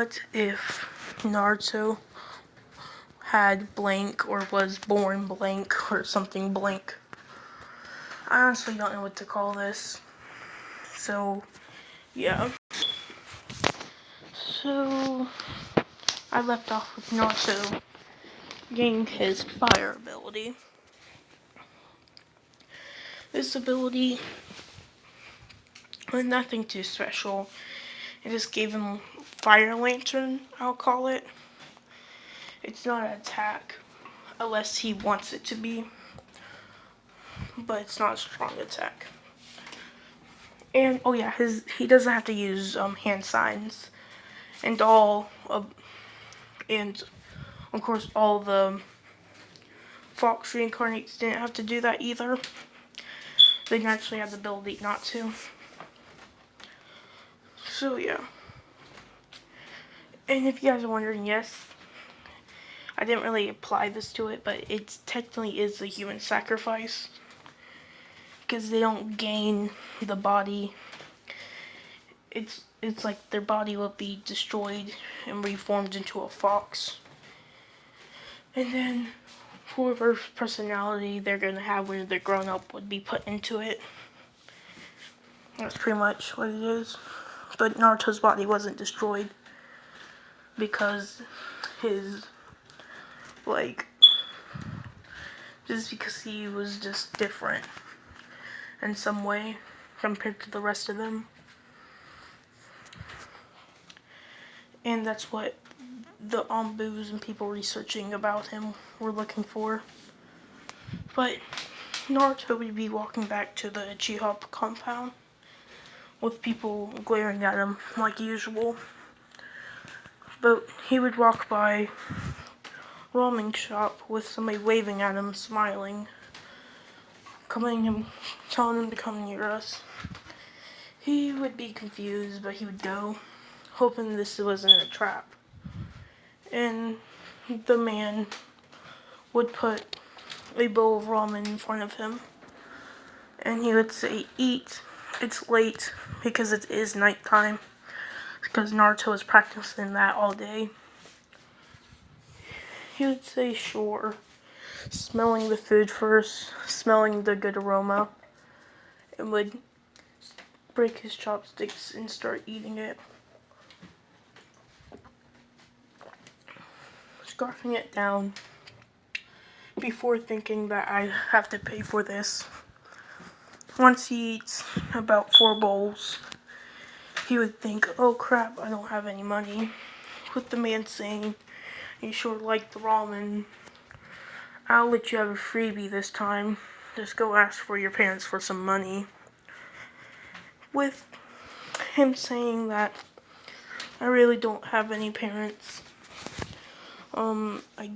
What if Naruto had blank or was born blank or something blank? I honestly don't know what to call this. So, yeah. So, I left off with Naruto getting his fire ability. This ability was nothing too special. It just gave him fire lantern, I'll call it. It's not an attack, unless he wants it to be. But it's not a strong attack. And, oh yeah, he doesn't have to use hand signs. And and of course all the Fox reincarnates didn't have to do that either. They naturally have the ability not to. So yeah. And if you guys are wondering, yes, I didn't really apply this to it, but it technically is a human sacrifice. Because they don't gain the body. It's like their body will be destroyed and reformed into a fox. And then whoever's personality they're going to have when they're grown up would be put into it. That's pretty much what it is. But Naruto's body wasn't destroyed because just because he was just different in some way compared to the rest of them. And that's what the ombus and people researching about him were looking for. But Naruto would be walking back to the Uchiha compound with people glaring at him like usual. But he would walk by a ramen shop with somebody waving at him, smiling, telling him to come near us. He would be confused, but he would go, hoping this wasn't a trap. And the man would put a bowl of ramen in front of him. And he would say, "Eat, it's late," because it is nighttime. Because Naruto was practicing that all day. He would say, "Sure," smelling the food first, smelling the good aroma, and would break his chopsticks and start eating it. Scarfing it down before thinking that I have to pay for this. Once he eats about 4 bowls, he would think, "Oh crap, I don't have any money." With the man saying, "You sure like the ramen. I'll let you have a freebie this time. Just go ask for your parents for some money." With him saying that, "I really don't have any parents. I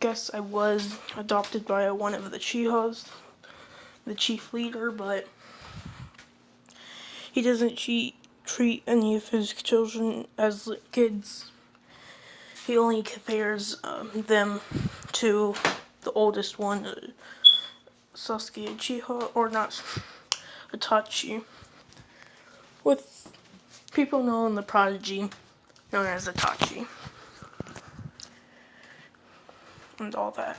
guess I was adopted by one of the Chihas, the chief leader, but he doesn't treat any of his children as kids. He only compares them to the oldest one, Sasuke Uchiha, or not, Itachi, with people known the prodigy, known as Itachi, and all that."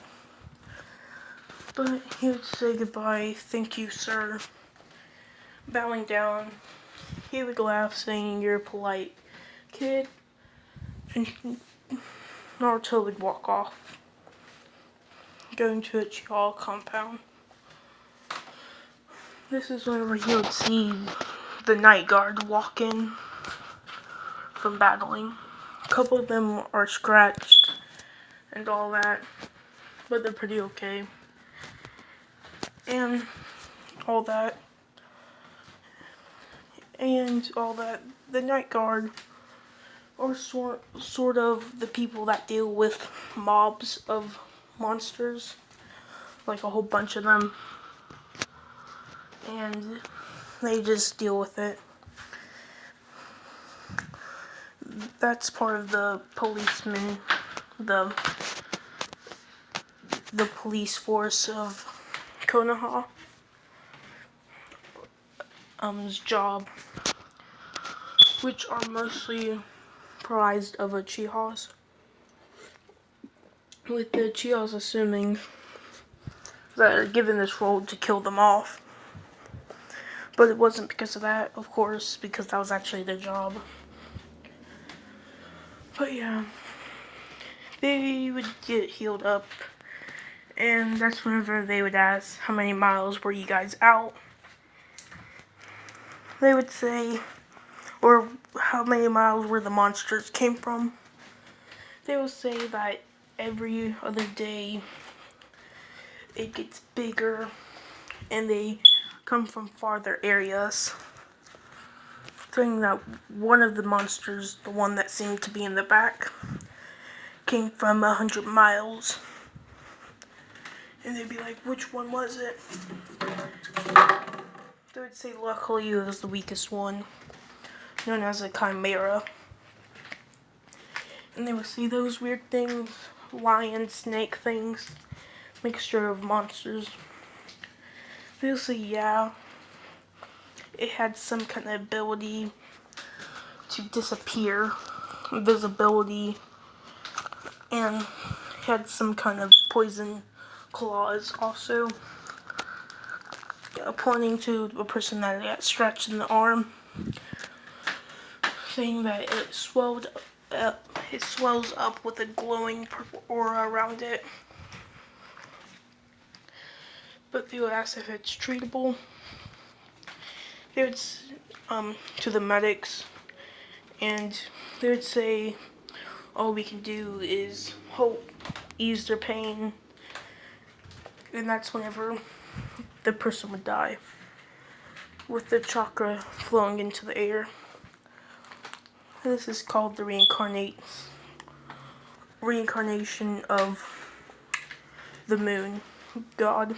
But he would say goodbye, "Thank you, sir." Bowing down, he would laugh, saying, "You're a polite kid." And Naruto would walk off, going to a Uchiha compound. This is whenever he would see the night guard walk in from battling. A couple of them are scratched and all that, but they're pretty okay. And all that. The night guard are sort of the people that deal with mobs of monsters, like a whole bunch of them, and they just deal with it. That's part of the policemen, the police force of Konoha's job, which are mostly surprised of Uchihas, with the Uchihas assuming that are given this role to kill them off. But it wasn't because of that, of course, because that was actually their job. But yeah, they would get healed up, and that's whenever they would ask, how many miles were you guys out? They would say, or how many miles where the monsters came from. They will say that every other day it gets bigger and they come from farther areas. Saying that one of the monsters, the one that seemed to be in the back, came from 100 miles. And they'd be like, which one was it? They would say luckily it was the weakest one, known as a chimera. And they would see those weird things, lion, snake things, mixture of monsters. They would say, yeah, it had some kind of ability to disappear, invisibility, and had some kind of poison claws also, pointing to a person that got scratched in the arm, saying that it swelled up, it swells up with a glowing purple aura around it. But they would ask if it's treatable. They would, to the medics, and they would say, all we can do is hope, ease their pain, and that's whenever the person would die, with the chakra flowing into the air. This is called the reincarnation of the moon god.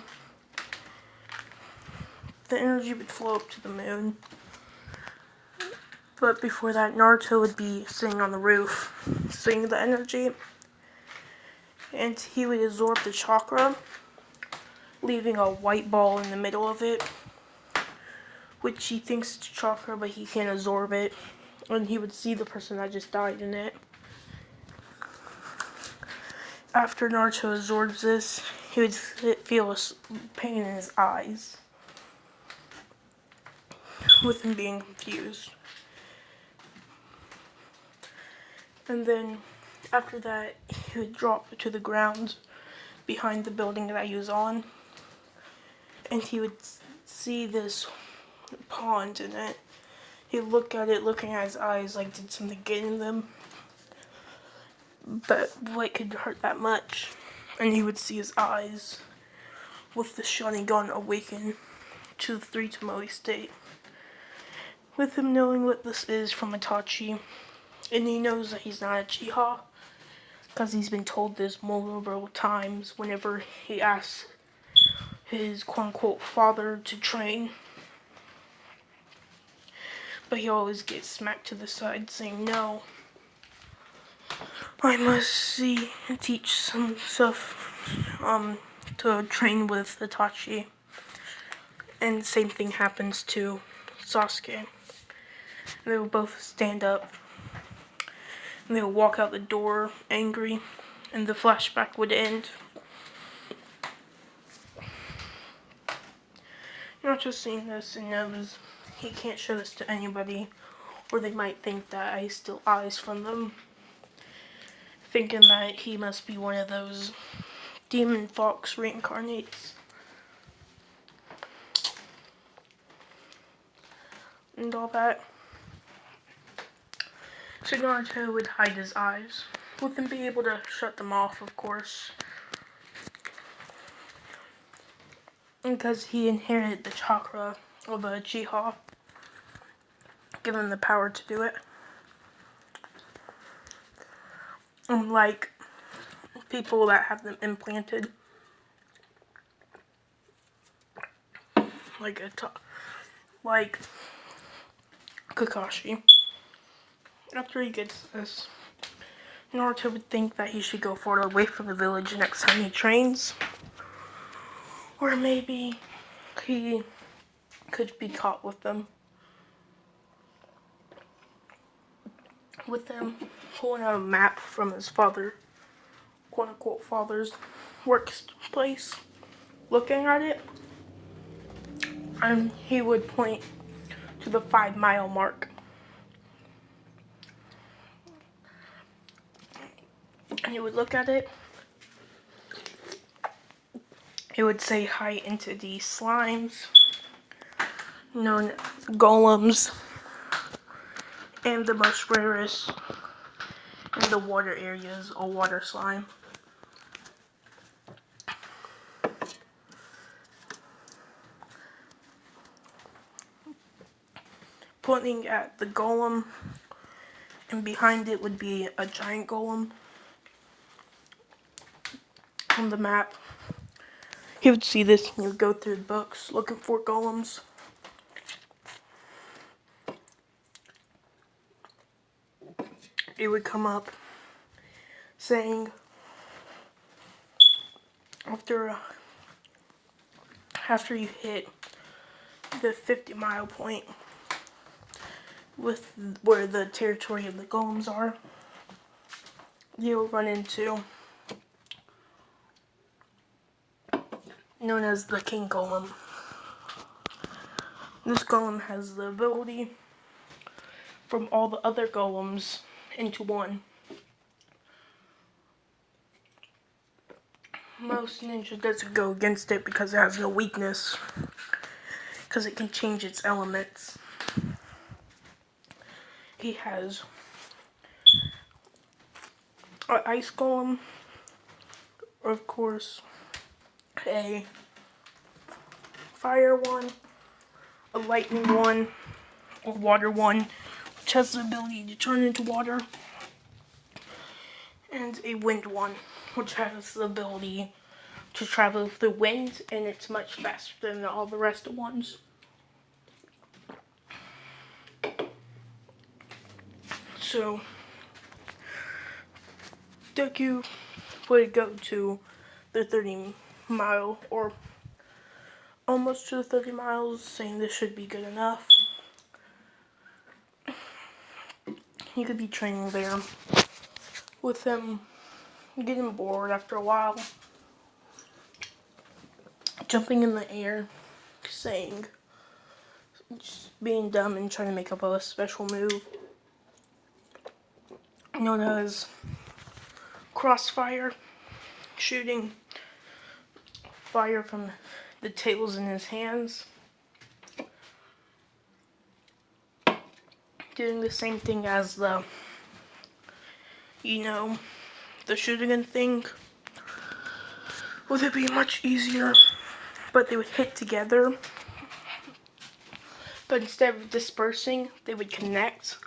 The energy would flow up to the moon. But before that, Naruto would be sitting on the roof, seeing the energy, and he would absorb the chakra, leaving a white ball in the middle of it, which he thinks is chakra, but he can't absorb it, and he would see the person that just died in it. After Naruto absorbs this, he would feel a pain in his eyes, with him being confused. And then, after that, he would drop to the ground behind the building that he was on, and he would see this pond in it. He'd look at it, looking at his eyes like, did something get in them? But what could hurt that much? And he would see his eyes with the Sharingan awaken to the 3 Tomoe state, with him knowing what this is from Itachi. And he knows that he's not a Uchiha, because he's been told this multiple times whenever he asks his quote-unquote father to train. But he always gets smacked to the side saying, no, I must teach some stuff to train with Itachi. And the same thing happens to Sasuke. They will both stand up, and they will walk out the door angry, and the flashback would end. Not just seeing this and knows he can't show this to anybody, or they might think that I steal eyes from them, thinking that he must be one of those demon fox reincarnates. And all that. So Naruto would hide his eyes, with him being able to shut them off, of course. Because he inherited the chakra of a Uchiha, given the power to do it. Unlike people that have them implanted, like Kakashi. After he gets this, Naruto would think that he should go farther away from the village next time he trains. Or maybe he could be caught with them. pulling out a map from his father, quote-unquote father's workplace, looking at it, and he would point to the 5-mile mark. And he would look at it. It would say hi into these slimes, known as golems, and the most rarest in the water areas, a water slime. Pointing at the golem, and behind it would be a giant golem on the map. He would see this and he would go through the books looking for golems. It would come up saying after you hit the 50-mile point with where the territory of the golems are, you'll run into known as the king golem. This golem has the ability from all the other golems into one. Most ninja doesn't go against it because it has no weakness, because it can change its elements. He has an ice golem, of course, a fire one, a lightning one, a water one, which has the ability to turn into water, and a wind one, which has the ability to travel through wind, and it's much faster than all the rest of ones. So, Deku would go to the 30-mile, or almost to the 30 miles, saying this should be good enough. He could be training there with him, getting bored after a while, jumping in the air, saying, just being dumb and trying to make up a special move known as crossfire, shooting fire from the tails in his hands, doing the same thing as the shooting thing. Would it be much easier? But they would hit together. But instead of dispersing, they would connect,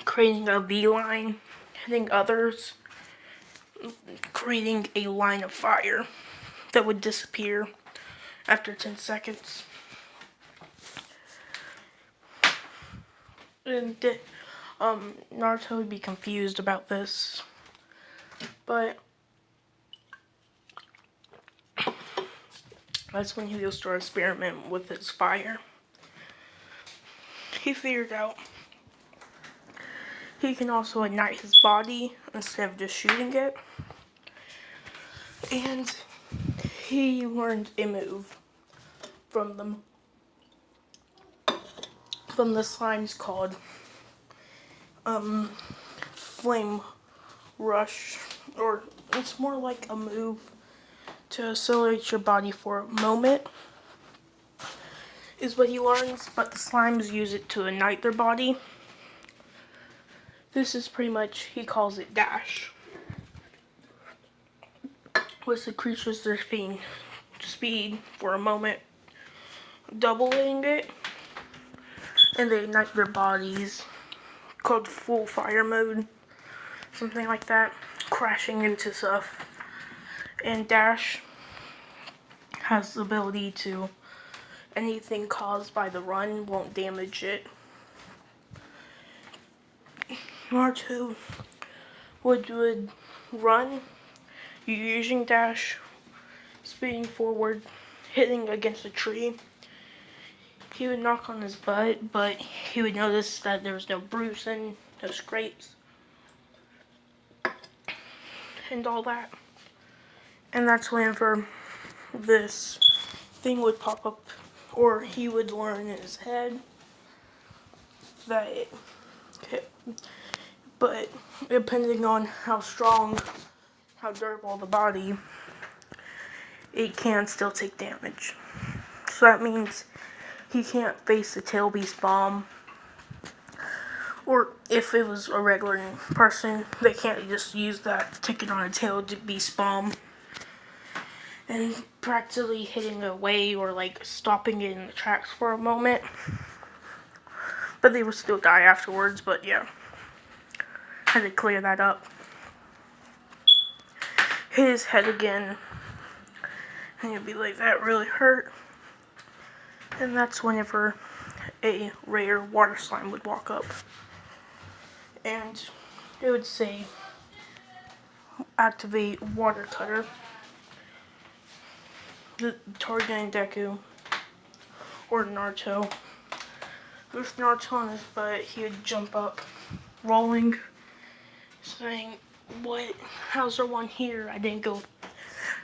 creating a V line, hitting others, creating a line of fire that would disappear after 10 seconds. And Naruto would be confused about this, but that's when he'll start experimenting with his fire. He figured out he can also ignite his body instead of just shooting it. And he learned a move from them. From the slimes called Flame Rush, or it's more like a move to accelerate your body for a moment, is what he learns, but the slimes use it to ignite their body. This is pretty much, he calls it dash. With the creatures their speed for a moment, doubling it, and they ignite their bodies, called full fire mode, something like that, crashing into stuff. And dash has the ability to, anything caused by the run won't damage it. Naruto would run, using dash, speeding forward, hitting against a tree. He would knock on his butt, but he would notice that there was no bruising, no scrapes, and all that. And that's whenever this thing would pop up, or he would learn in his head that it hit. But depending on how strong, how durable the body, it can still take damage. So that means he can't face a tail beast bomb. Or if it was a regular person, they can't just use that ticket on a tail beast bomb and practically hitting it away or like stopping it in the tracks for a moment. But they would still die afterwards, but yeah. Had to clear that up. Hit his head again. And you'd be like, that really hurt. And that's whenever a rare water slime would walk up. And it would say, activate water cutter. The targeting Deku, or Naruto. With Naruto on his butt, he would jump up, rolling, saying, what? How's there one here? I didn't go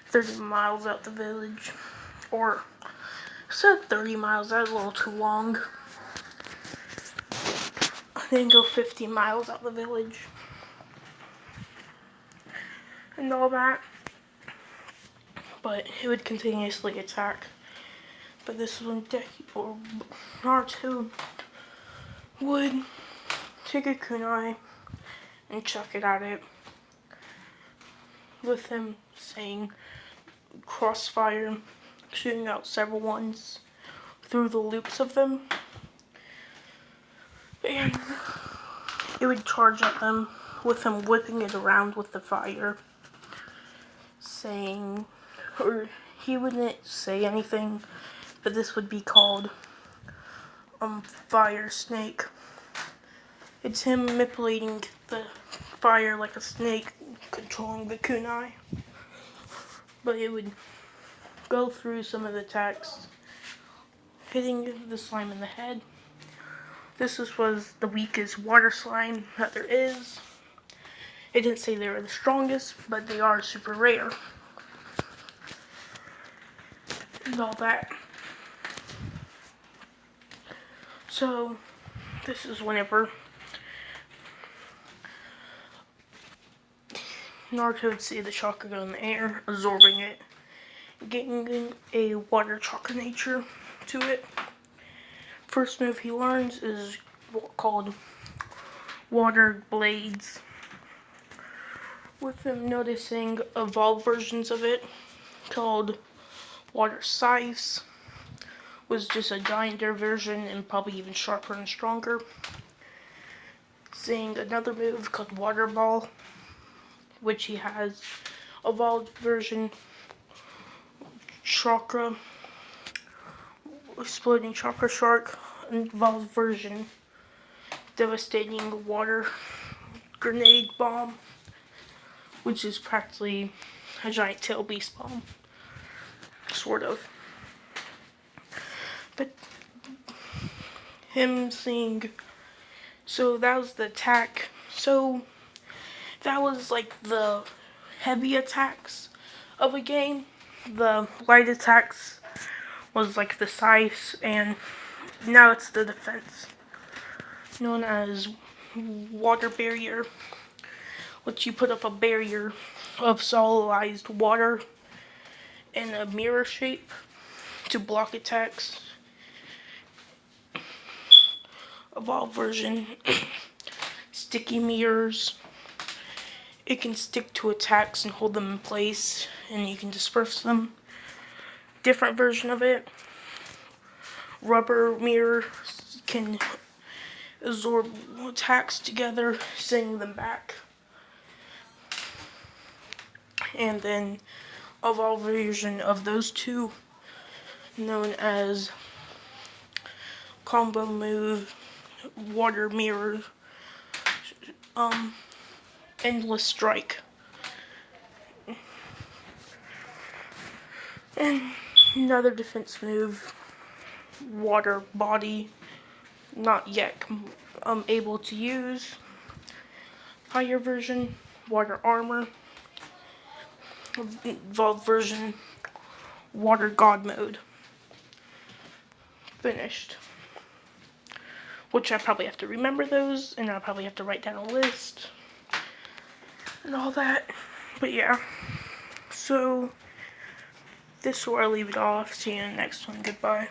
30 miles out the village. Or, I said 30 miles, that was a little too long. I didn't go 50 miles out the village. And all that. But he would continuously attack. But this is when Deku, or Naruto, would take a kunai and chuck it at it. With him saying crossfire, shooting out several ones through the loops of them. And it would charge at them with him whipping it around with the fire. Saying, or he wouldn't say anything, but this would be called fire snake. It's him manipulating the fire like a snake, controlling the kunai. But it would go through some of the attacks, hitting the slime in the head. This was the weakest water slime that there is. It didn't say they were the strongest, but they are super rare. And all that. So, this is whenever Naruto would see the chakra go in the air, absorbing it, getting a water chakra nature to it. First move he learns is called Water Blades, with him noticing evolved versions of it called Water Scythes, was just a gianter version and probably even sharper and stronger. Seeing another move called Water Ball, which he has evolved version chakra, exploding chakra shark, evolved version devastating water grenade bomb, which is practically a giant tail beast bomb, sort of. But him seeing, so that was the attack. So that was like the heavy attacks of a game. The light attacks was like the scythes, and now it's the defense, known as water barrier, which you put up a barrier of solidized water in a mirror shape to block attacks. Evolved version, sticky mirrors. It can stick to attacks and hold them in place, and you can disperse them. Different version of it, rubber mirror, can absorb attacks together, sending them back. And then evolved version of those two, known as combo move, water mirror, endless strike. And another defense move, water body, not yet able to use, Fire version, water armor. Evolved version, water god mode. Finished. Which I probably have to remember those, and I'll probably have to write down a list and all that. But yeah, so this is where I leave it off. See you in the next one. Goodbye.